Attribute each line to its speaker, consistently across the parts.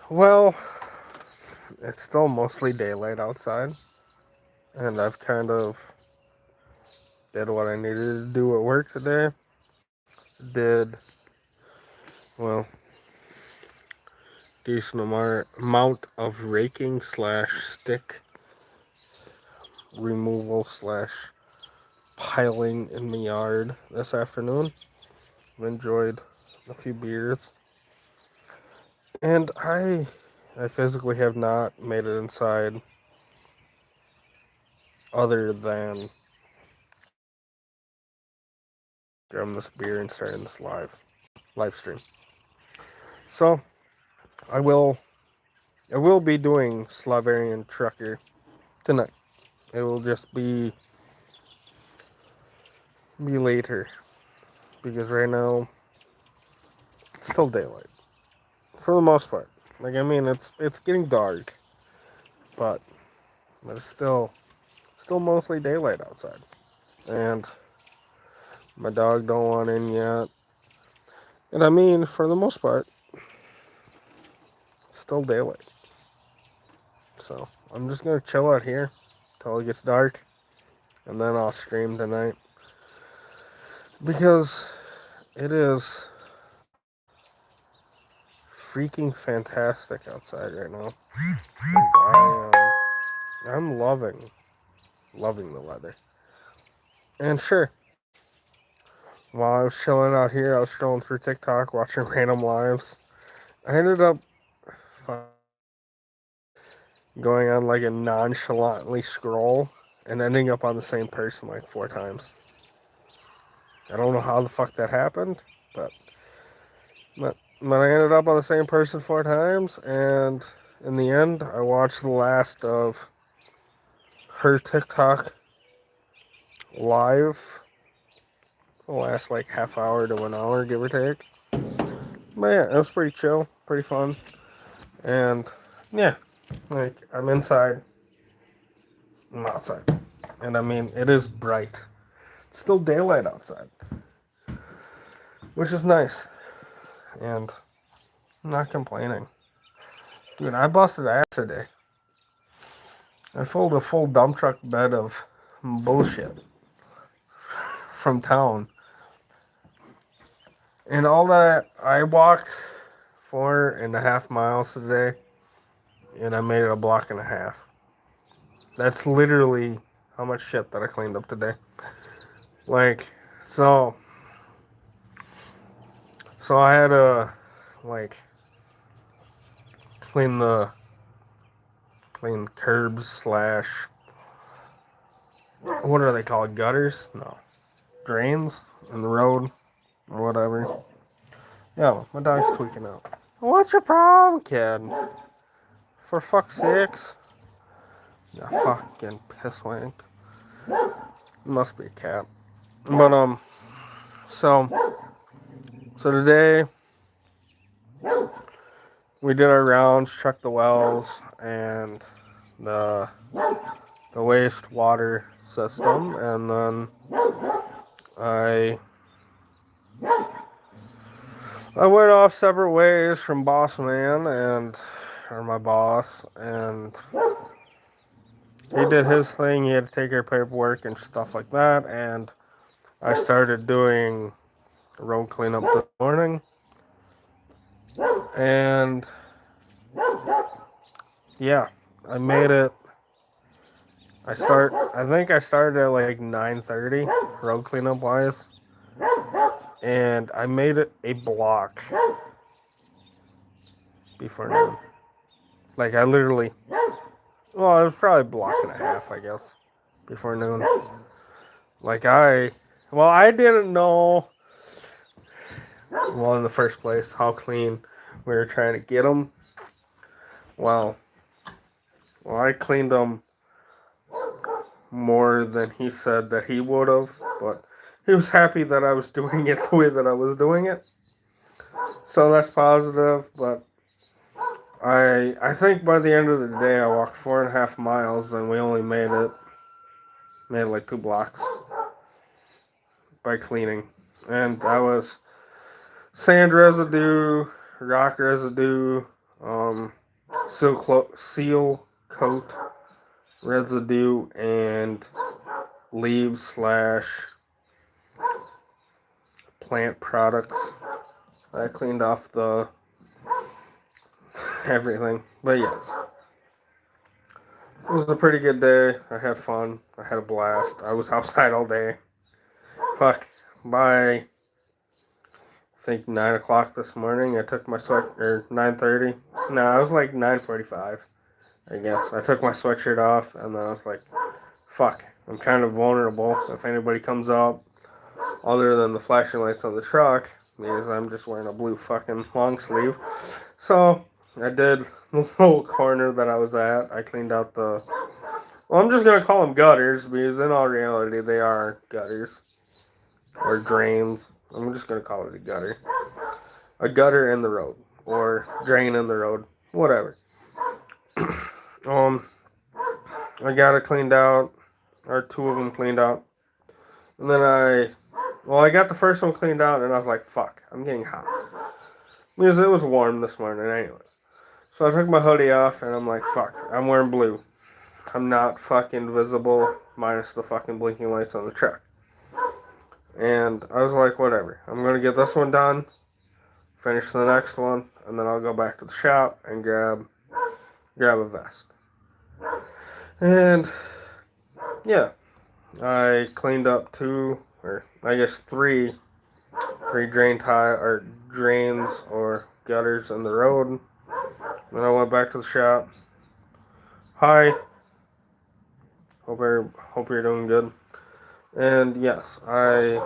Speaker 1: Well, it's still mostly daylight outside, and I've kind of did what I needed to do at work today. Did, well, decent amount of raking slash stick removal slash piling in the yard this afternoon. I've enjoyed a few beers, and I physically have not made it inside other than grabbing this beer and starting this live stream. So I will I will be doing Slavarian Trucker tonight. It will just be later because right now it's still daylight for the most part. Like I mean, it's getting dark, but it's still mostly daylight outside, and my dog don't want in yet. And I mean, for the most part, it's still daylight. So I'm just gonna chill out here till it gets dark, and then I'll stream tonight because it is freaking fantastic outside right now. I'm loving the weather. And sure, while I was chilling out here, I was scrolling through TikTok, watching random lives. I ended up going on like a nonchalantly scroll and ending up on the same person like 4 times. I don't know how the fuck that happened, but but I ended up on the same person 4 times, and in the end, I watched the last of her TikTok live, the last like half hour to an hour, give or take. But yeah, it was pretty chill, pretty fun, and yeah, like I'm inside, I'm outside, and I mean it is bright. It's still daylight outside, which is nice, and I'm not complaining. Dude, I busted ass today. I filled a full dump truck bed of bullshit from town. And all that, I walked 4.5 miles today, and I made it a block and a half. That's literally how much shit that I cleaned up today. Like, so, so I had to, like, clean the, clean curbs slash, what are they called, gutters? No, drains in the road or whatever. Yeah, my dog's tweaking out. What's your problem, kid? For fuck's sakes. Yeah, fucking pisswank. Must be a cat. But so so today we did our rounds, checked the wells and the the wastewater system, and then I I went off separate ways from boss man and or my boss, and he did his thing. He had to take care of paperwork and stuff like that, and I started doing road cleanup this morning, and yeah, I made it. I think I started at like 9:30 road cleanup wise, and I made it a block before noon. Like I literally, well, it was probably a block and a half, I guess, before noon. Like I didn't know, well, in the first place, how clean we were trying to get them. Well, I cleaned them more than he said that he would have, but he was happy that I was doing it the way that I was doing it. So that's positive, but I think by the end of the day I walked 4.5 miles and we only made like 2 blocks by cleaning. And that was sand residue, rock residue, um, seal coat residue and leaves slash plant products. I cleaned off the everything. But yes, it was a pretty good day. I had fun. I had a blast. I was outside all day. Fuck. By I think 9 o'clock this morning, I took my sweat or 9:30. No, I was like 9:45. I guess I took my sweatshirt off, and then I was like, "Fuck, I'm kind of vulnerable if anybody comes up, other than the flashing lights on the truck, because I'm just wearing a blue fucking long sleeve." So I did the little corner that I was at. I cleaned out the. Well, I'm just gonna call them gutters because in all reality they are gutters or drains. I'm just gonna call it a gutter in the road or drain in the road, whatever. um, I got it cleaned out, or two of them cleaned out, and then I got the first one cleaned out, and I was like, fuck, I'm getting hot because it was warm this morning, anyways. So I took my hoodie off, and I'm like, fuck, I'm wearing blue. I'm not fucking visible, minus the fucking blinking lights on the truck. And I was like, whatever. I'm gonna get this one done, finish the next one, and then I'll go back to the shop and grab a vest. And yeah, I cleaned up two, or I guess three drains or gutters in the road. Then I went back to the shop. Hi, hope you're doing good. And yes, I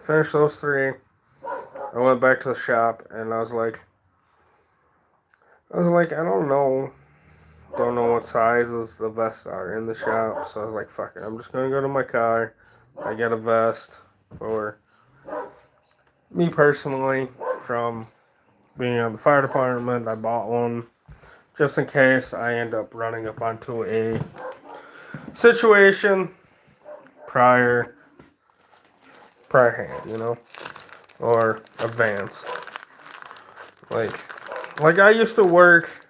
Speaker 1: finished those three. I went back to the shop, and I was like, I don't know what sizes the vests are in the shop. So I was like, fuck it, I'm just gonna go to my car. I get a vest for me personally from being on the fire department. I bought one just in case I end up running up onto a situation prior hand, or advanced. Like I used to work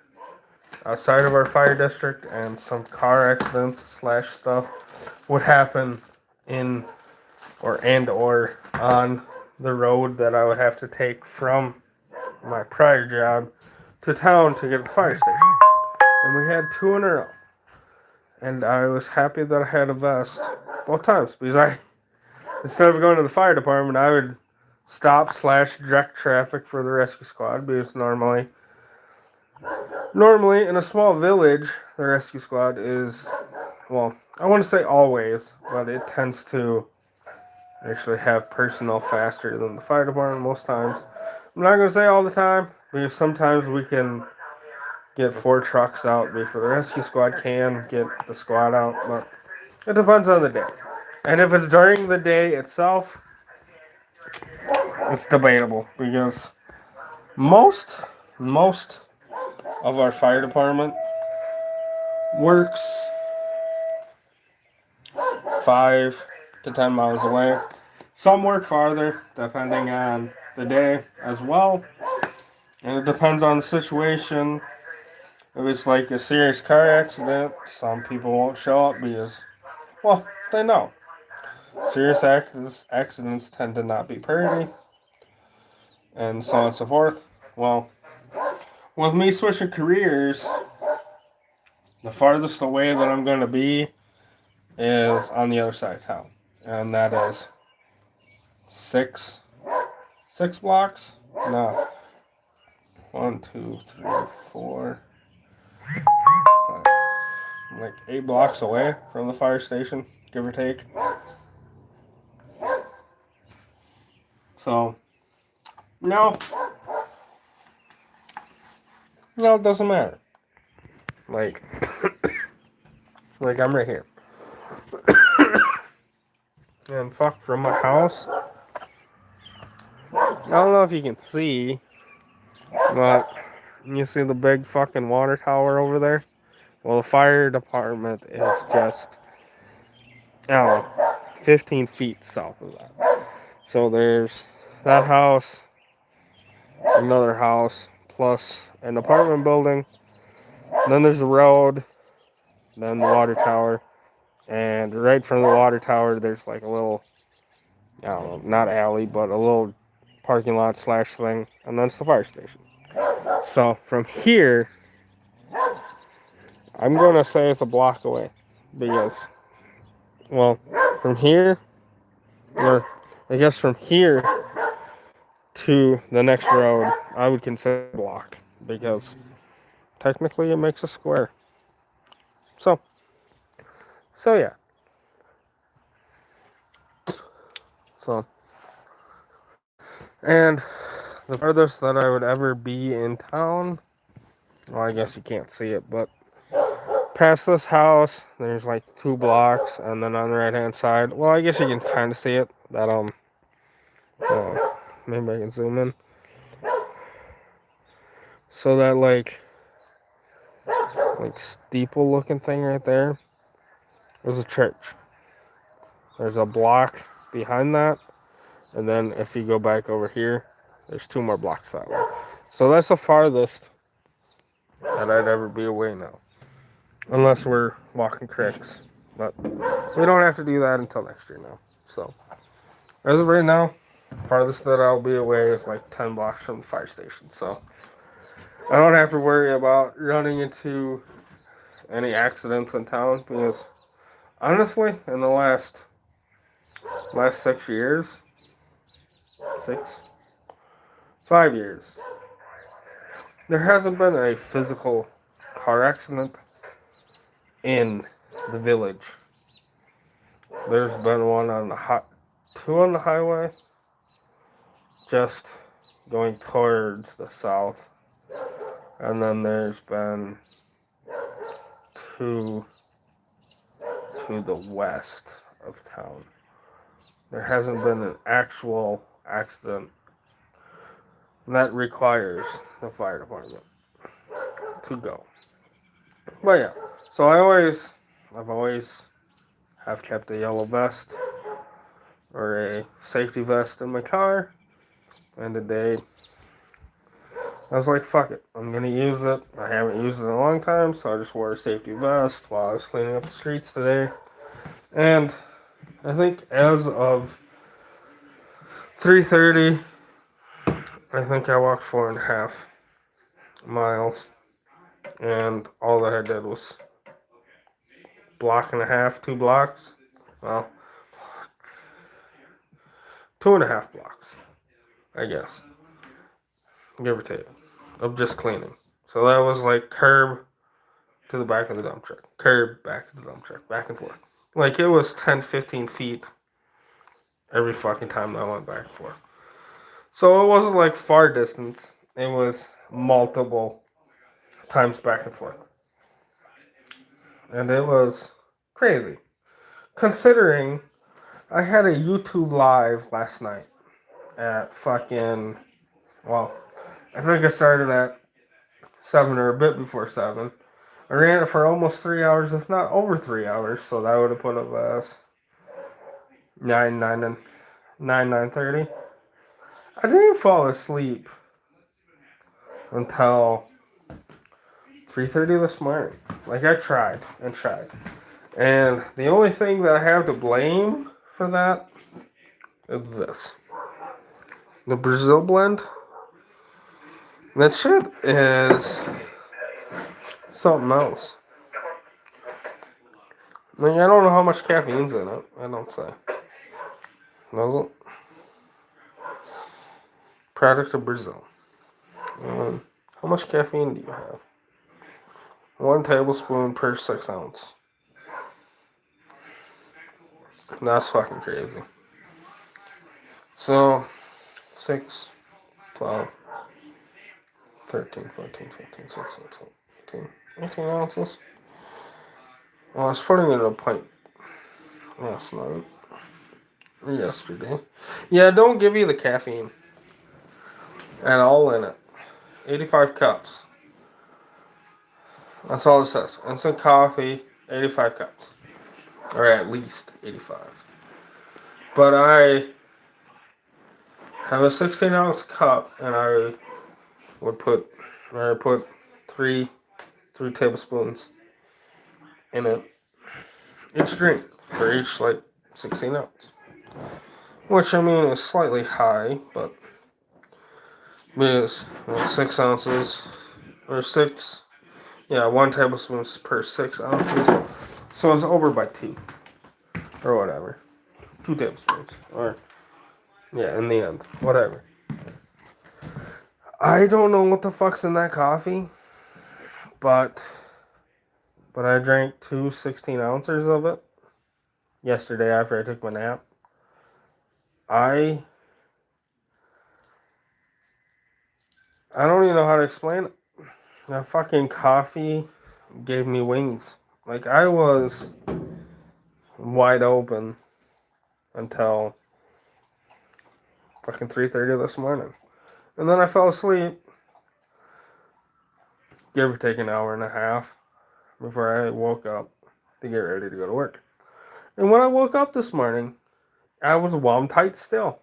Speaker 1: outside of our fire district, and some car accidents slash stuff would happen in or on the road that I would have to take from my prior job to town to get to the fire station. And we had two in a row. And I was happy that I had a vest both times because instead of going to the fire department, I would stop slash direct traffic for the rescue squad because normally in a small village, the rescue squad is, well, I want to say always, but it tends to actually have personnel faster than the fire department most times. I'm not going to say all the time because sometimes we can get 4 trucks out before the rescue squad can get the squad out, but it depends on the day. And if it's during the day itself, it's debatable because most of our fire department works 5 to 10 miles away. Some work farther depending on the day as well. And it depends on the situation. If it's like a serious car accident, some people won't show up because, well, they know. Serious accidents tend to not be pretty, and so on and so forth. Well, with me switching careers, the farthest away that I'm going to be is on the other side of town. And that is 6 blocks? No. 1, 2, 3, 4, 5. Like 8 blocks away from the fire station, give or take. So, no, it doesn't matter. Like I'm right here. And fuck, from my house, I don't know if you can see, but you see the big fucking water tower over there? Well, the fire department is just, 15 feet south of that. So there's that house, another house, plus an apartment building. Then there's the road, then the water tower, and right from the water tower, there's like a little, I don't know, not alley, but a little parking lot slash thing, and then it's the fire station. So from here, I'm gonna say it's a block away, because, well, from here, or I guess from here to the next road, I would consider a block, because technically it makes a square. So, so yeah. So, and the farthest that I would ever be in town, well, I guess you can't see it, but past this house, there's like 2 blocks, and then on the right hand side, well, I guess you can kind of see it. That maybe I can zoom in. So that like steeple looking thing right there was a church. There's a block behind that, and then if you go back over here, there's 2 more blocks that way. So that's the farthest that I'd ever be away now. Unless we're walking creeks. But we don't have to do that until next year now. So, as of right now, farthest that I'll be away is like 10 blocks from the fire station. So, I don't have to worry about running into any accidents in town because, honestly, in the last 6 years, 5 years, there hasn't been a physical car accident in the village. There's been two on the highway, just going towards the south, and then there's been 2 to the west of town. There hasn't been an actual accident that requires the fire department to go. But yeah, so I've always have kept a yellow vest or a safety vest in my car, and today I was like, fuck it, I'm gonna use it. I haven't used it in a long time, so I just wore a safety vest while I was cleaning up the streets today. And I think as of 3:30, I think I walked 4.5 miles, and all that I did was 1.5, 2 blocks. Well, 2.5 blocks, I guess, give or take, of just cleaning. So that was like curb to the back of the dump truck, curb back of the dump truck, back and forth. Like it was 10, 15 feet every fucking time I went back and forth. So it wasn't like far distance. It was multiple times back and forth. And it was crazy. Considering I had a YouTube live last night at fucking, well, I think I started at 7 or a bit before 7. I ran it for almost 3 hours, if not over 3 hours, so that would have put up as 9:30. I didn't fall asleep until 3:30 this morning. Like I tried and tried. And the only thing that I have to blame for that is this. The Brazil blend. That shit is something else. I mean, I don't know how much caffeine's in it. I don't say. Doesn't. Product of Brazil. How much caffeine do you have? 1 tablespoon per 6 ounce. That's fucking crazy. So, 6, 12, 13, 14, 15, 16, 18 ounces. Well, I was putting it in a pint last night. Or yesterday. Yeah, don't give you the caffeine at all in it. 85 cups. That's all it says. Instant coffee, 85 cups. Or at least 85. But I have a 16 ounce cup, and I would put I put three tablespoons in it. Each drink for each like 16 ounce. Which I mean is slightly high, but is 6 ounces or 1 tablespoon per 6 ounces. So it's over by 2 or whatever. 2 tablespoons or in the end, whatever. I don't know what the fuck's in that coffee, but I drank 2 16 ounces of it yesterday after I took my nap. I don't even know how to explain it. That fucking coffee gave me wings. Like, I was wide open until fucking 3:30 this morning. And then I fell asleep, give or take an hour and a half, before I woke up to get ready to go to work. And when I woke up this morning, I was warm tight still.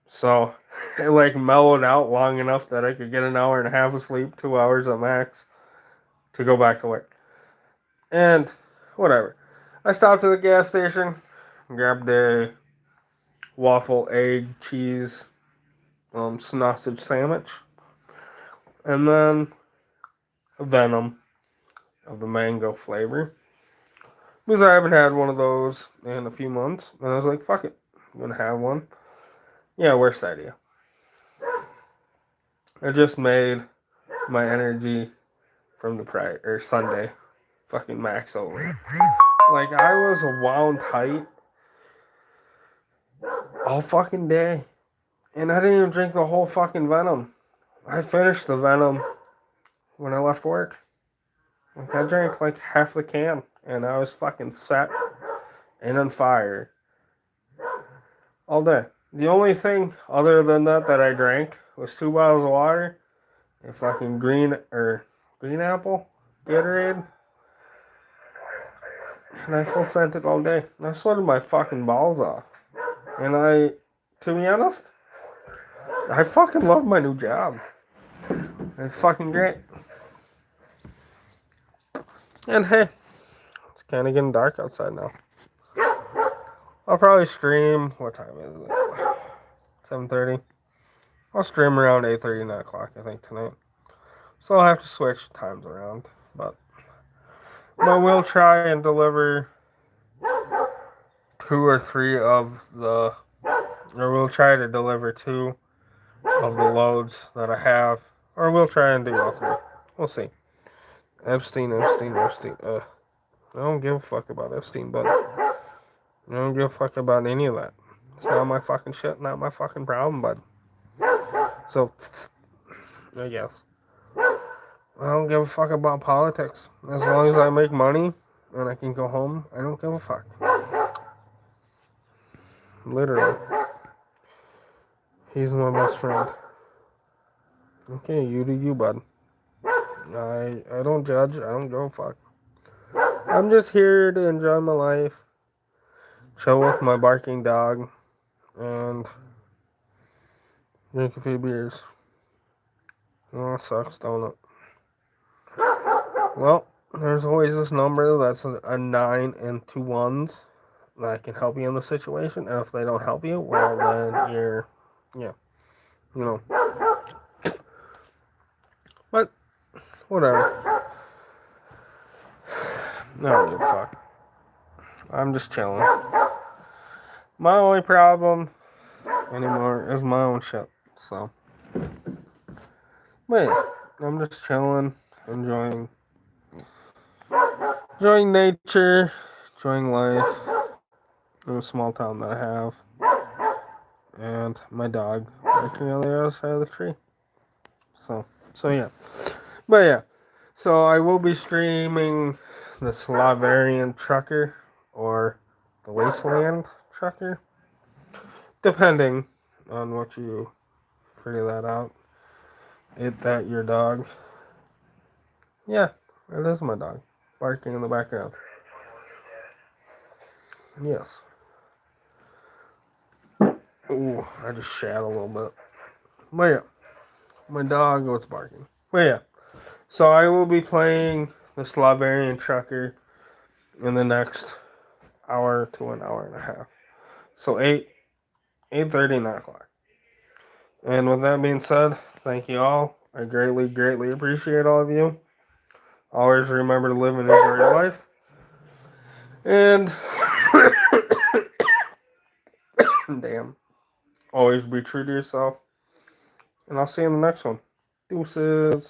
Speaker 1: So it like mellowed out long enough that I could get an hour and a half of sleep, 2 hours at max, to go back to work. And whatever. I stopped at the gas station, grabbed a waffle, egg, cheese, sausage sandwich, and then a Venom of the mango flavor. Because I haven't had one of those in a few months. And I was like, fuck it. I'm going to have one. Yeah, worst idea. I just made my energy from the Sunday fucking max over. Like, I was wound tight all fucking day. And I didn't even drink the whole fucking Venom. I finished the Venom when I left work. Like, I drank like half the can. And I was fucking set and on fire all day. The only thing other than that I drank was 2 bottles of water, a fucking green apple Gatorade, and I full sent it all day. I sweated my fucking balls off. And to be honest, I fucking love my new job. It's fucking great. And hey, it's kind of getting dark outside now. I'll probably stream. What time is it? 7:30. I'll stream around 8:30, 9 o'clock, I think, tonight. So I'll have to switch times around. But we'll try and deliver 2 or 3 of the... Or we'll try to deliver 2 of the loads that I have. Or we'll try and do all 3. We'll see. Epstein. I don't give a fuck about Epstein, but I don't give a fuck about any of that. It's not my fucking shit, not my fucking problem, bud. So, I guess. I don't give a fuck about politics. As long as I make money and I can go home, I don't give a fuck. Literally. He's my best friend. Okay, you do you, bud. I don't judge. I don't give a fuck. I'm just here to enjoy my life, chill with my barking dog, and drink a few beers. Oh, it sucks, don't it? Well, there's always this number that's a 9 and 2 1s that can help you in the situation. And if they don't help you, well, then you're, But, whatever. I don't give a fuck. I'm just chilling. My only problem anymore is my own shit. So, but yeah, I'm just chilling, enjoying nature, enjoying life in a small town that I have, and my dog working on the other side of the tree. So yeah. But yeah, so I will be streaming the Slavarian Trucker or the Wasteland Trucker, depending on what you figure that out. That your dog? Yeah, it is my dog barking in the background. Yes. Ooh, I just shat a little bit. But yeah, my dog was barking. But yeah, so I will be playing the Slavarian Trucker in the next hour to an hour and a half. So 8:30, 9 o'clock. And with that being said, thank you all. I greatly, greatly appreciate all of you. Always remember to live and enjoy your life. And damn, always be true to yourself. And I'll see you in the next one. Deuces.